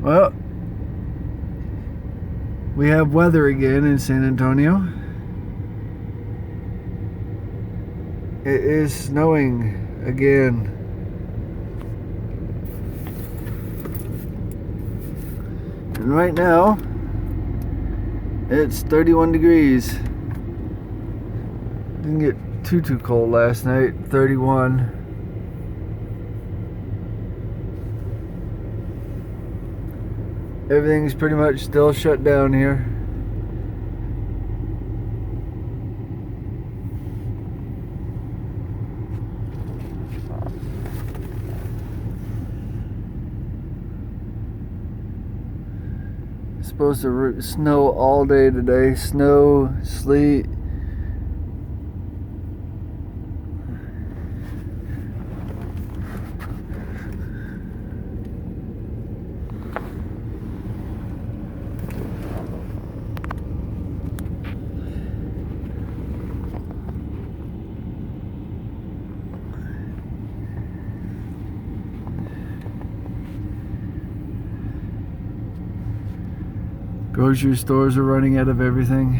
Well, we have weather again in San Antonio. It is snowing again. And right now, it's 31 degrees. Didn't get too cold last night, 31. Everything's pretty much still shut down here. It's supposed to snow all day today. Snow, sleet. Grocery stores are running out of everything.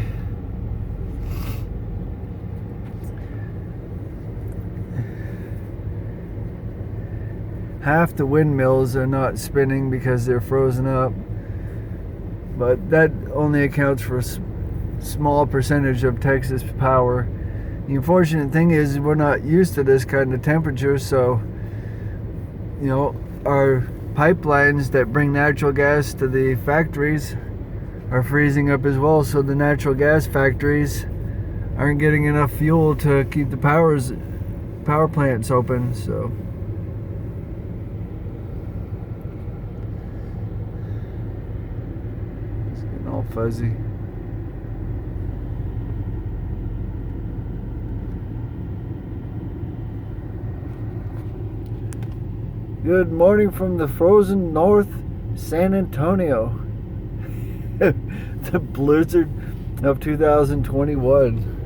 Half the windmills are not spinning because they're frozen up, but that only accounts for a small percentage of Texas power. The unfortunate thing is we're not used to this kind of temperature, so our pipelines that bring natural gas to the factories are freezing up as well, so the natural gas factories aren't getting enough fuel to keep the power plants open. So it's getting all fuzzy. Good morning from the frozen north San Antonio. The blizzard of 2021.